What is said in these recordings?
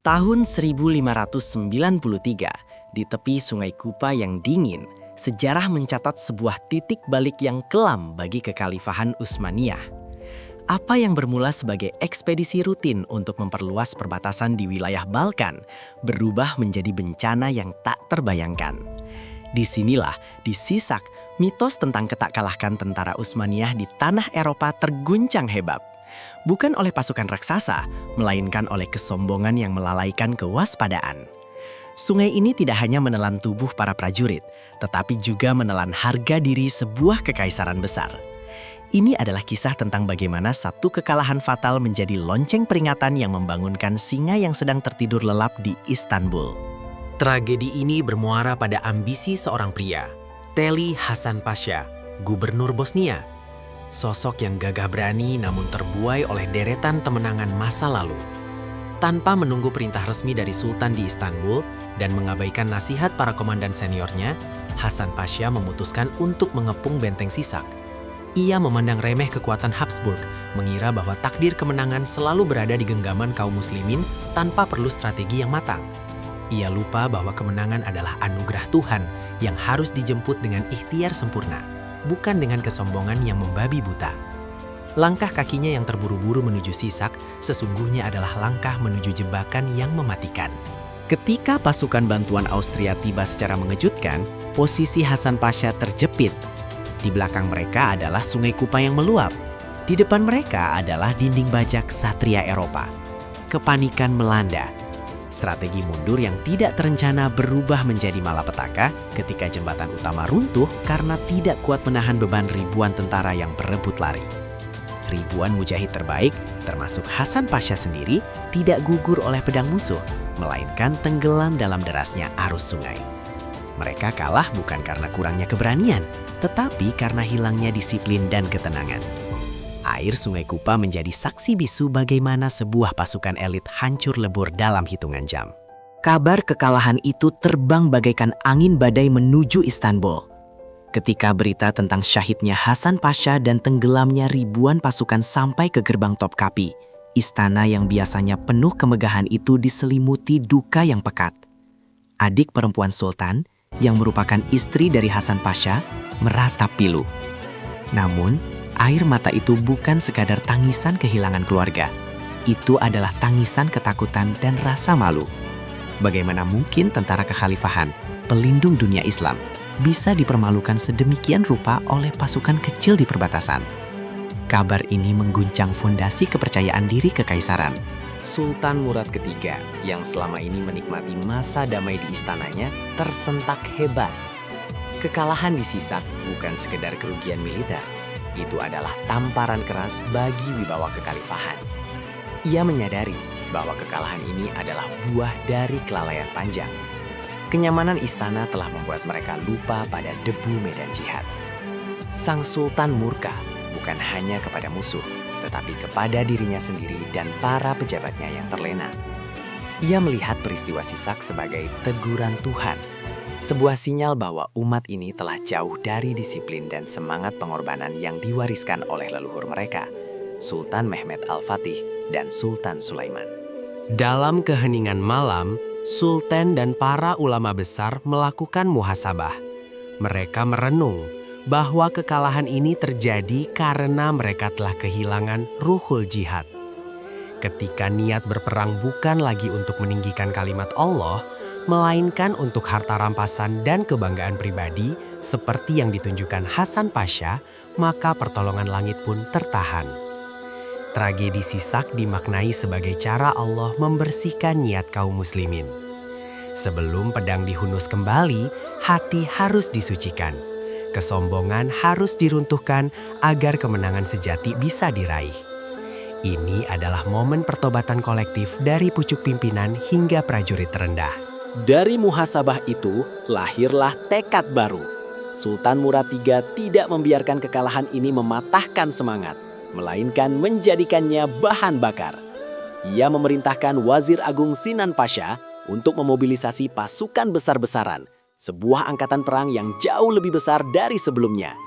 Tahun 1593, di tepi Sungai Kupa yang dingin, sejarah mencatat sebuah titik balik yang kelam bagi kekhalifahan Utsmaniyah. Apa yang bermula sebagai ekspedisi rutin untuk memperluas perbatasan di wilayah Balkan berubah menjadi bencana yang tak terbayangkan. Disinilah, di Sisak, mitos tentang ketakkalahkan tentara Utsmaniyah di tanah Eropa terguncang hebat. Bukan oleh pasukan raksasa, melainkan oleh kesombongan yang melalaikan kewaspadaan. Sungai ini tidak hanya menelan tubuh para prajurit, tetapi juga menelan harga diri sebuah kekaisaran besar. Ini adalah kisah tentang bagaimana satu kekalahan fatal menjadi lonceng peringatan yang membangunkan singa yang sedang tertidur lelap di Istanbul. Tragedi ini bermuara pada ambisi seorang pria, Teli Hasan Pasha, gubernur Bosnia. Sosok yang gagah berani namun terbuai oleh deretan kemenangan masa lalu. Tanpa menunggu perintah resmi dari Sultan di Istanbul dan mengabaikan nasihat para komandan seniornya, Hasan Pasha memutuskan untuk mengepung benteng Sisak. Ia memandang remeh kekuatan Habsburg, mengira bahwa takdir kemenangan selalu berada di genggaman kaum muslimin tanpa perlu strategi yang matang. Ia lupa bahwa kemenangan adalah anugerah Tuhan yang harus dijemput dengan ikhtiar sempurna, bukan dengan kesombongan yang membabi buta. Langkah kakinya yang terburu-buru menuju Sisak sesungguhnya adalah langkah menuju jebakan yang mematikan. Ketika pasukan bantuan Austria tiba secara mengejutkan, posisi Hasan Pasha terjepit. Di belakang mereka adalah Sungai Kupa yang meluap. Di depan mereka adalah dinding bajak satria Eropa. Kepanikan melanda. Strategi mundur yang tidak terencana berubah menjadi malapetaka ketika jembatan utama runtuh karena tidak kuat menahan beban ribuan tentara yang berebut lari. Ribuan mujahid terbaik, termasuk Hasan Pasha sendiri, tidak gugur oleh pedang musuh, melainkan tenggelam dalam derasnya arus sungai. Mereka kalah bukan karena kurangnya keberanian, tetapi karena hilangnya disiplin dan ketenangan. Air Sungai Kupa menjadi saksi bisu bagaimana sebuah pasukan elit hancur lebur dalam hitungan jam. Kabar kekalahan itu terbang bagaikan angin badai menuju Istanbul. Ketika berita tentang syahidnya Hasan Pasha dan tenggelamnya ribuan pasukan sampai ke gerbang Topkapi, istana yang biasanya penuh kemegahan itu diselimuti duka yang pekat. Adik perempuan Sultan, yang merupakan istri dari Hasan Pasha, meratap pilu. Namun, air mata itu bukan sekadar tangisan kehilangan keluarga. Itu adalah tangisan ketakutan dan rasa malu. Bagaimana mungkin tentara kekhalifahan, pelindung dunia Islam, bisa dipermalukan sedemikian rupa oleh pasukan kecil di perbatasan? Kabar ini mengguncang fondasi kepercayaan diri kekaisaran. Sultan Murad III yang selama ini menikmati masa damai di istananya tersentak hebat. Kekalahan di Sisak bukan sekedar kerugian militer. Itu adalah tamparan keras bagi wibawa kekhalifahan. Ia menyadari bahwa kekalahan ini adalah buah dari kelalaian panjang. Kenyamanan istana telah membuat mereka lupa pada debu medan jihad. Sang Sultan murka bukan hanya kepada musuh, tetapi kepada dirinya sendiri dan para pejabatnya yang terlena. Ia melihat peristiwa Sisak sebagai teguran Tuhan, sebuah sinyal bahwa umat ini telah jauh dari disiplin dan semangat pengorbanan yang diwariskan oleh leluhur mereka, Sultan Mehmed Al-Fatih dan Sultan Sulaiman. Dalam keheningan malam, Sultan dan para ulama besar melakukan muhasabah. Mereka merenung bahwa kekalahan ini terjadi karena mereka telah kehilangan ruhul jihad. Ketika niat berperang bukan lagi untuk meninggikan kalimat Allah, melainkan untuk harta rampasan dan kebanggaan pribadi seperti yang ditunjukkan Hasan Pasha, maka pertolongan langit pun tertahan. Tragedi Sisak dimaknai sebagai cara Allah membersihkan niat kaum muslimin. Sebelum pedang dihunus kembali, hati harus disucikan. Kesombongan harus diruntuhkan agar kemenangan sejati bisa diraih. Ini adalah momen pertobatan kolektif dari pucuk pimpinan hingga prajurit terendah. Dari muhasabah itu, lahirlah tekad baru. Sultan Murad III tidak membiarkan kekalahan ini mematahkan semangat, melainkan menjadikannya bahan bakar. Ia memerintahkan Wazir Agung Sinan Pasha untuk memobilisasi pasukan besar-besaran, sebuah angkatan perang yang jauh lebih besar dari sebelumnya.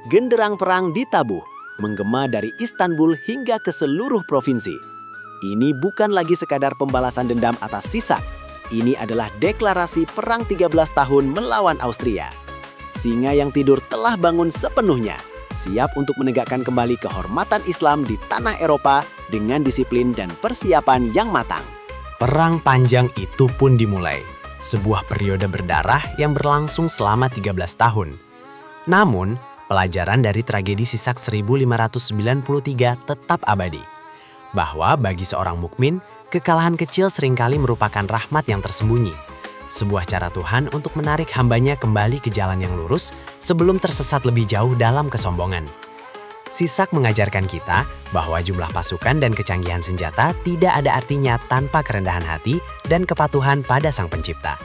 Genderang perang ditabuh, menggema dari Istanbul hingga ke seluruh provinsi. Ini bukan lagi sekadar pembalasan dendam atas Sisak. Ini adalah deklarasi perang 13 tahun melawan Austria. Singa yang tidur telah bangun sepenuhnya, siap untuk menegakkan kembali kehormatan Islam di tanah Eropa dengan disiplin dan persiapan yang matang. Perang panjang itu pun dimulai, sebuah periode berdarah yang berlangsung selama 13 tahun. Namun, pelajaran dari tragedi Sisak 1593 tetap abadi. Bahwa bagi seorang mukmin, kekalahan kecil seringkali merupakan rahmat yang tersembunyi. Sebuah cara Tuhan untuk menarik hambanya kembali ke jalan yang lurus sebelum tersesat lebih jauh dalam kesombongan. Sisak mengajarkan kita bahwa jumlah pasukan dan kecanggihan senjata tidak ada artinya tanpa kerendahan hati dan kepatuhan pada Sang Pencipta.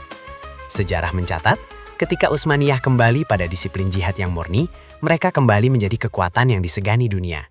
Sejarah mencatat, ketika Utsmaniyah kembali pada disiplin jihad yang murni, mereka kembali menjadi kekuatan yang disegani dunia.